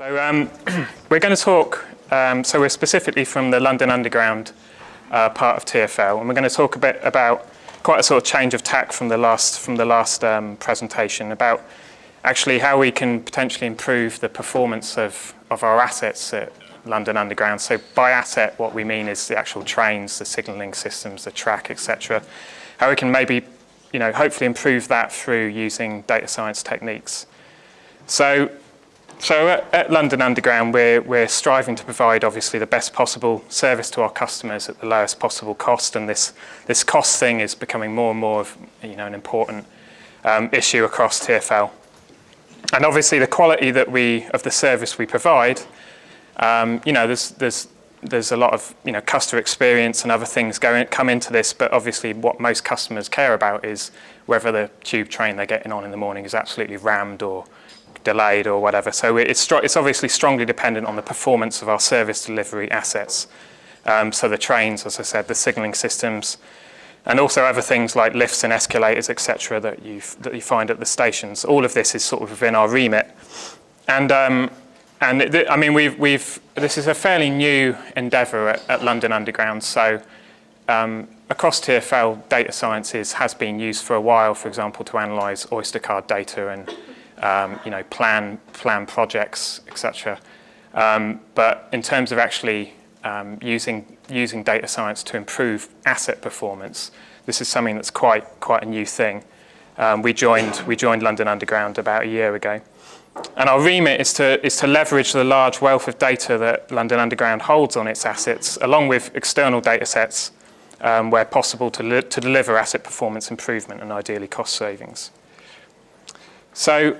So we're going to talk, so we're specifically from the London Underground part of TfL, and we're going to talk a bit about quite a sort of change of tack from the last presentation about actually how we can potentially improve the performance of our assets at London Underground. So by asset, what we mean is the actual trains, the signalling systems, the track, etc. How we can maybe, hopefully improve that through using data science techniques. So at London Underground, we're striving to provide, obviously, the best possible service to our customers at the lowest possible cost, and this cost thing is becoming more and more of an important issue across TfL. And obviously, the quality of the service we provide, there's a lot of customer experience and other things come into this, but obviously, what most customers care about is whether the tube train they're getting on in the morning is absolutely rammed or delayed or whatever. So it's obviously strongly dependent on the performance of our service delivery assets. So the trains, as I said, the signalling systems, and also other things like lifts and escalators, etc., that you find at the stations. All of this is sort of within our remit. And this is a fairly new endeavour at London Underground. So across TfL, data sciences has been used for a while, for example, to analyse Oyster card data and plan projects, etc. But in terms of actually using data science to improve asset performance, this is something that's quite a new thing. We joined London Underground about a year ago, and our remit is to leverage the large wealth of data that London Underground holds on its assets, along with external data sets where possible, to deliver asset performance improvement and ideally cost savings. So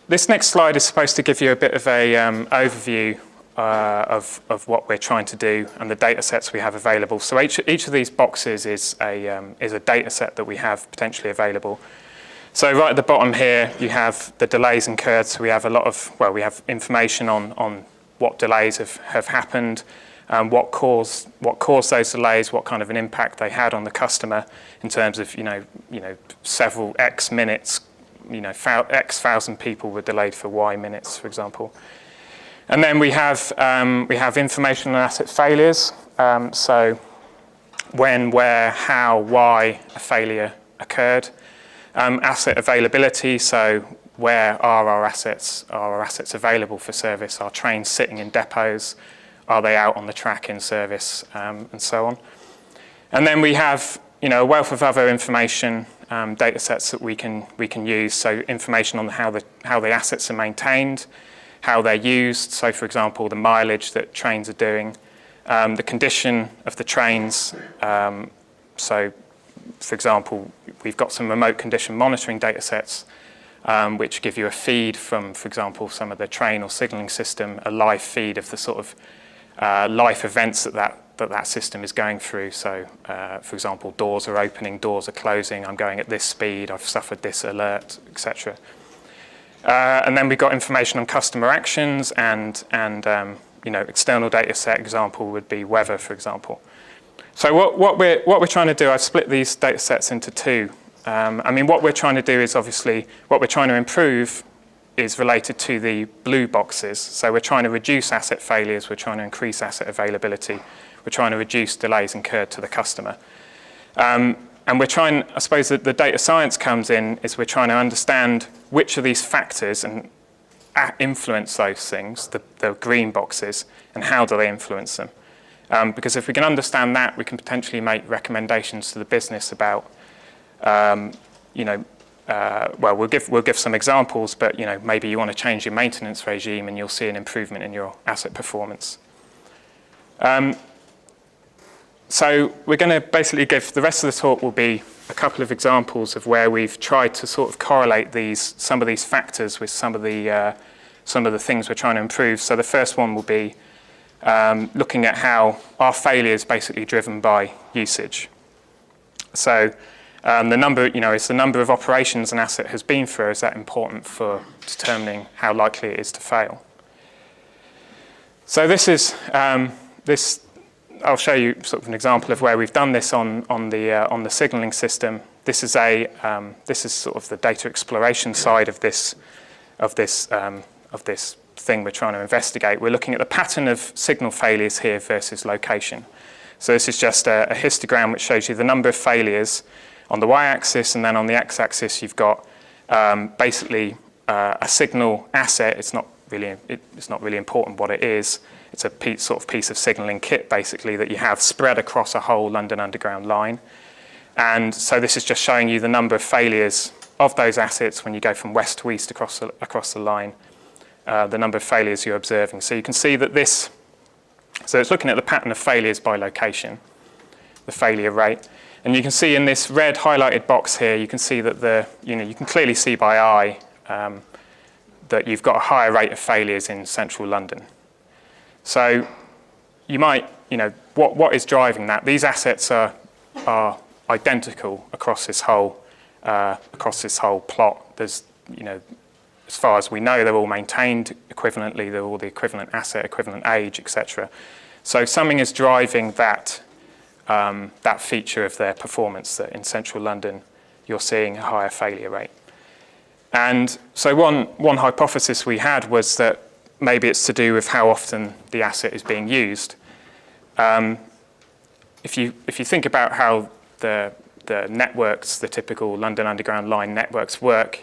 this next slide is supposed to give you a bit of a overview of what we're trying to do and the data sets we have available. So each of these boxes is a data set that we have potentially available. So right at the bottom here, you have the delays incurred. So we have we have information on what delays have happened, what caused those delays, what kind of an impact they had on the customer in terms of several X minutes. X thousand people were delayed for Y minutes, for example. And then we have information on asset failures. So when, where, how, why a failure occurred. Asset availability. So where are our assets? Are our assets available for service? Are trains sitting in depots? Are they out on the track in service? And so on. And then we have a wealth of other information. Data sets that we can use, so information on how the assets are maintained, how they're used, so for example the mileage that trains are doing, the condition of the trains, so for example we've got some remote condition monitoring data sets which give you a feed from, for example, some of the train or signalling system, a live feed of the sort of life events that system is going through. So, for example, doors are opening, doors are closing, I'm going at this speed, I've suffered this alert, etc. And then we've got information on customer actions and external data set example would be weather, for example. So what we're trying to do, I've split these data sets into two. What we're trying to do is obviously, what we're trying to improve is related to the blue boxes. So we're trying to reduce asset failures, we're trying to increase asset availability, we're trying to reduce delays incurred to the customer. And we're trying, I suppose that the data science comes in, is we're trying to understand which of these factors and influence those things, the green boxes, and how do they influence them. Because if we can understand that, we can potentially make recommendations to the business about, we'll give some examples, but maybe you want to change your maintenance regime and you'll see an improvement in your asset performance. So we're going to basically give, the rest of the talk will be a couple of examples of where we've tried to sort of correlate some of these factors with some of the things we're trying to improve. So the first one will be looking at how our failure is basically driven by usage. So the number, is the number of operations an asset has been through, is that important for determining how likely it is to fail? So this is I'll show you sort of an example of where we've done this on the signalling system. This is sort of the data exploration side of this thing we're trying to investigate. We're looking at the pattern of signal failures here versus location. So this is just a histogram which shows you the number of failures on the y-axis, and then on the x-axis you've got basically a signal asset. It's not really important what it is. It's a sort of piece of signalling kit basically that you have spread across a whole London Underground line. And so this is just showing you the number of failures of those assets when you go from west to east across the line, the number of failures you're observing. So you can see that so it's looking at the pattern of failures by location, the failure rate. And you can see in this red highlighted box here, you can see that you can clearly see by eye that you've got a higher rate of failures in central London. So you might, what is driving that? These assets are identical across this whole plot. There's, as far as we know, they're all maintained equivalently. They're all the equivalent asset, equivalent age, etc. So something is driving that feature of their performance, that in central London you're seeing a higher failure rate. And so one hypothesis we had was that maybe it's to do with how often the asset is being used. If you think about how the networks, the typical London Underground line networks work,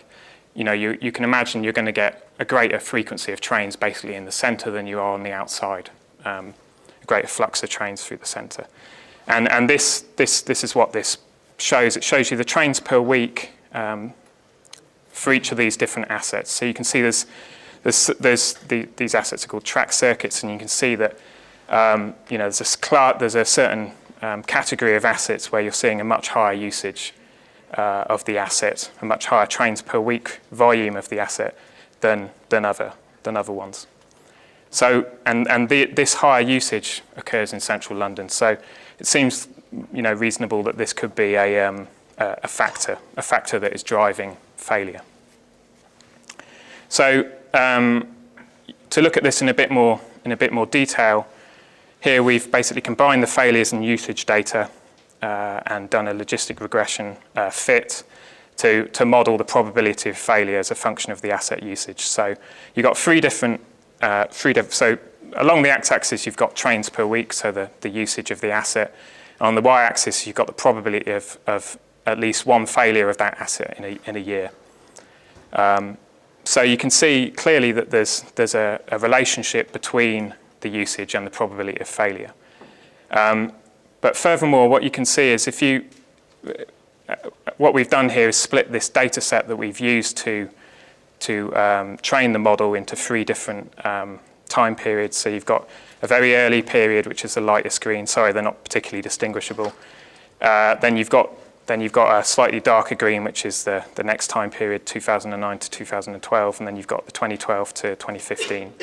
you can imagine you're going to get a greater frequency of trains basically in the centre than you are on the outside, a greater flux of trains through the centre. And this is what this shows. It shows you the trains per week for each of these different assets. So you can see these assets are called track circuits, and you can see that there's a certain category of assets where you're seeing a much higher usage of the asset, a much higher trains per week volume of the asset than other ones. So this higher usage occurs in central London. So it seems reasonable that this could be a factor that is driving failure. So to look at this in a bit more detail, here we've basically combined the failures and usage data and done a logistic regression fit to model the probability of failure as a function of the asset usage. So you've got three different. So along the x-axis you've got trains per week, so the usage of the asset. On the y-axis you've got the probability of at least one failure of that asset in a year. So you can see clearly that there's a relationship between the usage and the probability of failure. But furthermore, what you can see is what we've done here is split this data set that we've used to train the model into three different time periods. So you've got a very early period, which is the lightest green. Sorry, they're not particularly distinguishable. Then you've got a slightly darker green, which is the next time period, 2009 to 2012, and then you've got the 2012 to 2015.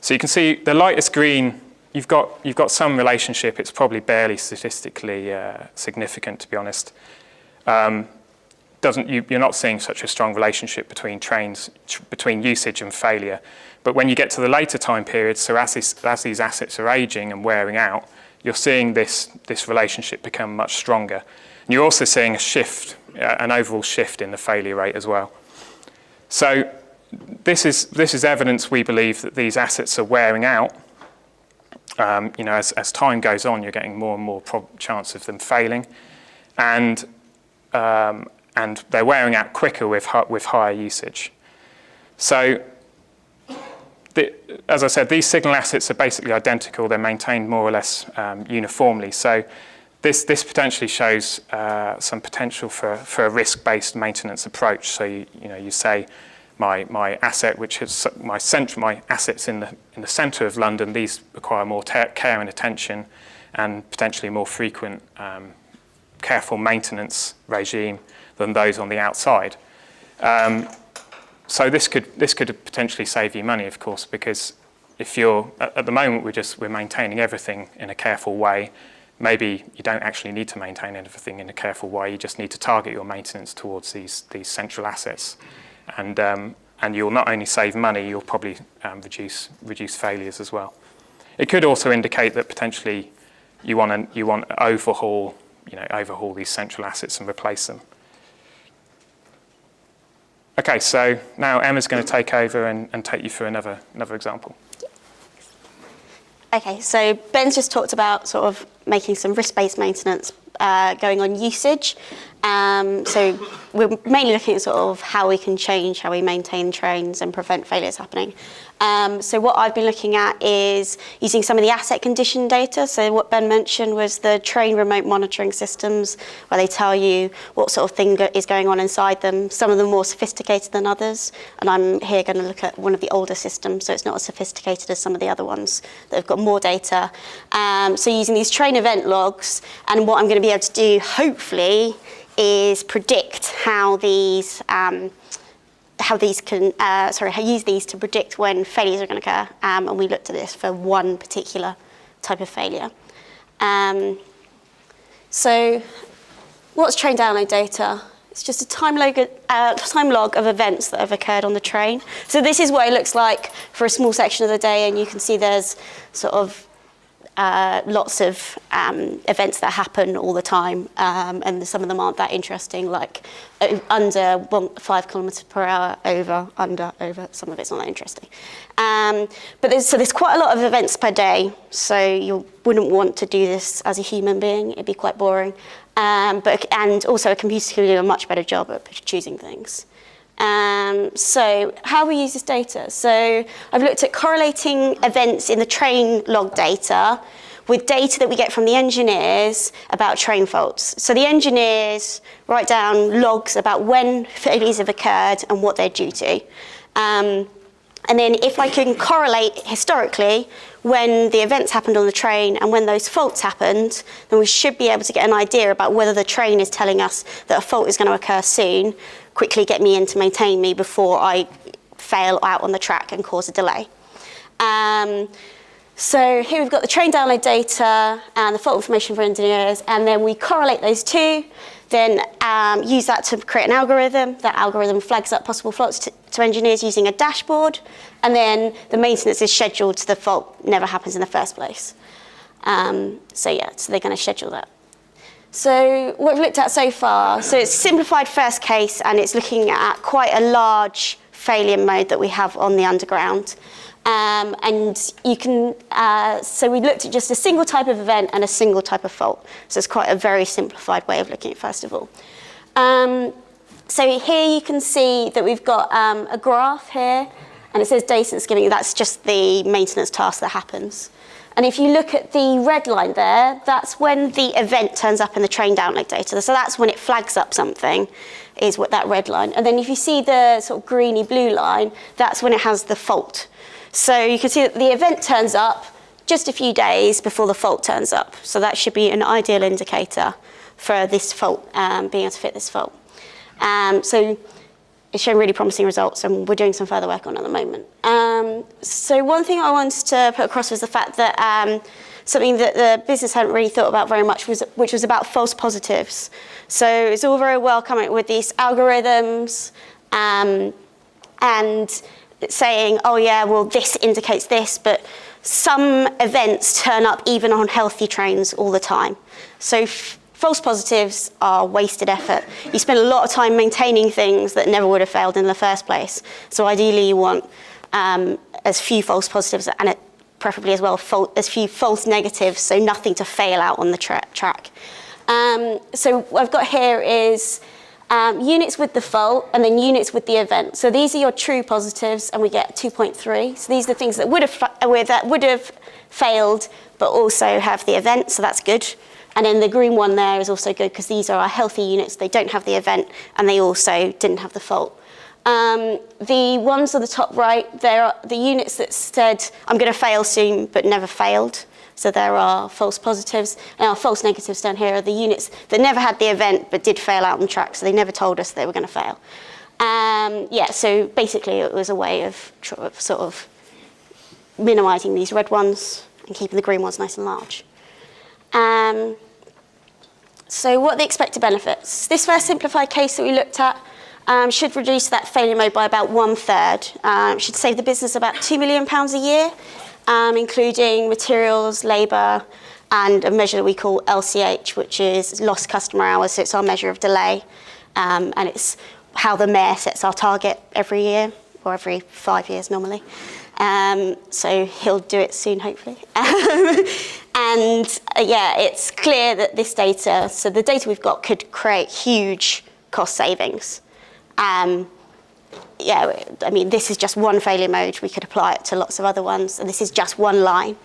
So you can see the lightest green, you've got some relationship. It's probably barely statistically significant, to be honest. You're not seeing such a strong relationship between usage and failure. But when you get to the later time periods, so as these assets are aging and wearing out, you're seeing this relationship become much stronger. And you're also seeing a shift, an overall shift in the failure rate as well. So this is evidence, we believe, that these assets are wearing out. As time goes on, you're getting more and more chance of them failing, and they're wearing out quicker with higher usage. So, as I said, these signal assets are basically identical. They're maintained more or less uniformly. So this potentially shows some potential for a risk-based maintenance approach. So you say my asset, which is my assets in the centre of London, these require more care and attention, and potentially more frequent careful maintenance regime than those on the outside. So this could potentially save you money, of course, because if you're at the moment we're maintaining everything in a careful way. Maybe you don't actually need to maintain everything in a careful way. You just need to target your maintenance towards these central assets, and you'll not only save money, you'll probably reduce failures as well. It could also indicate that potentially you want to overhaul these central assets and replace them. Okay, so now Emma's going to take over and take you through another example. Okay, so Ben's just talked about sort of making some risk-based maintenance going on usage. So we're mainly looking at sort of how we can change how we maintain trains and prevent failures happening. So what I've been looking at is using some of the asset condition data. So what Ben mentioned was the train remote monitoring systems, where they tell you what sort of thing is going on inside them. Some of them more sophisticated than others. And I'm here going to look at one of the older systems, so it's not as sophisticated as some of the other ones that have got more data. So using these train event logs, and what I'm going to be able to do, hopefully, is predict how these use these to predict when failures are going to occur. And we looked at this for one particular type of failure. So what's train download data? It's just a time log of events that have occurred on the train. So this is what it looks like for a small section of the day, and you can see there's sort of lots of events that happen all the time, and some of them aren't that interesting, like under 5 kilometres per hour, over, under, over. Some of it's not that interesting. But there's quite a lot of events per day, so you wouldn't want to do this as a human being. It'd be quite boring. And also a computer can do a much better job at choosing things. So how we use this data. So I've looked at correlating events in the train log data with data that we get from the engineers about train faults. So the engineers write down logs about when failures have occurred and what they're due to. And then if I can correlate historically when the events happened on the train and when those faults happened, then we should be able to get an idea about whether the train is telling us that a fault is going to occur soon, quickly get me in to maintain me before I fail out on the track and cause a delay. So here we've got the train download data and the fault information for engineers, and then we correlate those two, then use that to create an algorithm. That algorithm flags up possible faults to engineers using a dashboard, and then the maintenance is scheduled so the fault never happens in the first place. So they're going to schedule that. So what we've looked at so far, so it's simplified first case, and it's looking at quite a large failure mode that we have on the underground. And you can, so we looked at just a single type of event and a single type of fault. So it's quite a very simplified way of looking at it, first of all. So here you can see that we've got a graph here, and it says Datasets giving, that's just the maintenance task that happens. And if you look at the red line there, that's when the event turns up in the train download data. So that's when it flags up something, is what that red line. And then if you see the sort of greeny blue line, that's when it has the fault. So you can see that the event turns up just a few days before the fault turns up. So that should be an ideal indicator for this fault, being able to fit this fault. So it's showing really promising results, and we're doing some further work on it at the moment. So one thing I wanted to put across was the fact that something that the business hadn't really thought about very much, which was about false positives. So it's all very well coming up with these algorithms and saying, oh yeah, well this indicates this, but some events turn up even on healthy trains all the time. So false positives are wasted effort. You spend a lot of time maintaining things that never would have failed in the first place. So ideally you want as few false positives, and preferably as well as few false negatives, so nothing to fail out on the track. So what I've got here is units with the fault and then units with the event. So these are your true positives, and we get 2.3. So these are the things that would have failed but also have the event, so that's good. And then the green one there is also good because these are our healthy units. They don't have the event and they also didn't have the fault. The ones on the top right, they're the units that said, I'm going to fail soon but never failed. So there are false positives. And our false negatives down here are the units that never had the event but did fail out on track, so they never told us they were going to fail. So basically it was a way of sort of minimising these red ones and keeping the green ones nice and large. So what are the expected benefits? This first simplified case that we looked at should reduce that failure mode by about 1/3. Should save the business about £2 million a year, including materials, labour, and a measure that we call LCH, which is lost customer hours. So it's our measure of delay, and it's how the mayor sets our target every year, or every 5 years normally. So he'll do it soon, hopefully. Yeah, it's clear that this data, so the data we've got could create huge cost savings. Yeah, I mean, this is just one failure mode. We could apply it to lots of other ones, and this is just one line.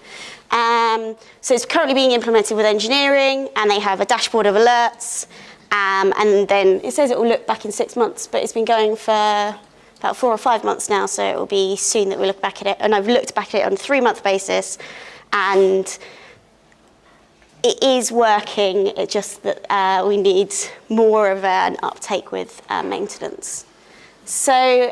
So it's currently being implemented with engineering, and they have a dashboard of alerts, and then it says it will look back in 6 months, but it's been going for about 4 or 5 months now, so it will be soon that we'll look back at it. And I've looked back at it on a 3-month basis, and it is working. It's just that we need more of an uptake with maintenance. So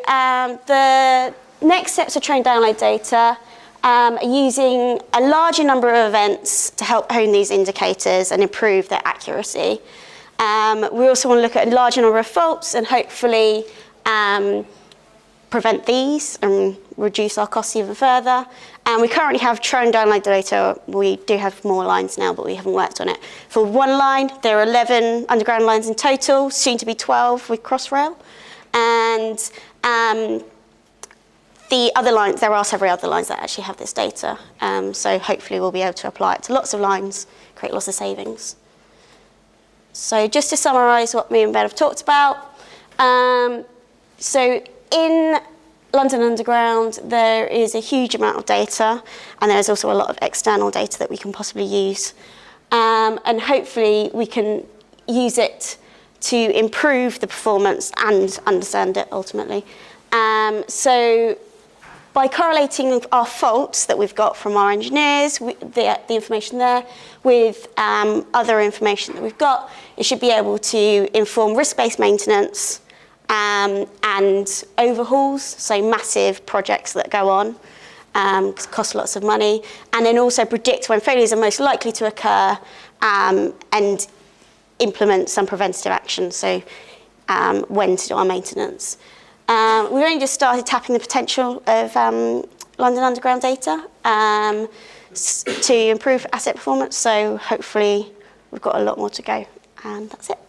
the next steps to train download data are using a larger number of events to help hone these indicators and improve their accuracy. We also want to look at a larger number of faults and hopefully prevent these and reduce our costs even further. And we currently have train download data. We do have more lines now, but we haven't worked on it. For one line, there are 11 underground lines in total, soon to be 12 with Crossrail. And the other lines, there are several other lines that actually have this data. So hopefully we'll be able to apply it to lots of lines, create lots of savings. So just to summarise what me and Ben have talked about. So in London Underground, there is a huge amount of data, and there's also a lot of external data that we can possibly use. And hopefully we can use it to improve the performance and understand it ultimately. So by correlating our faults that we've got from our engineers, the information there, with other information that we've got, it should be able to inform risk-based maintenance and overhauls, so massive projects that go on, cost lots of money, and then also predict when failures are most likely to occur and implement some preventative action, so when to do our maintenance. We've only just started tapping the potential of London Underground data to improve asset performance, so hopefully we've got a lot more to go, and that's it.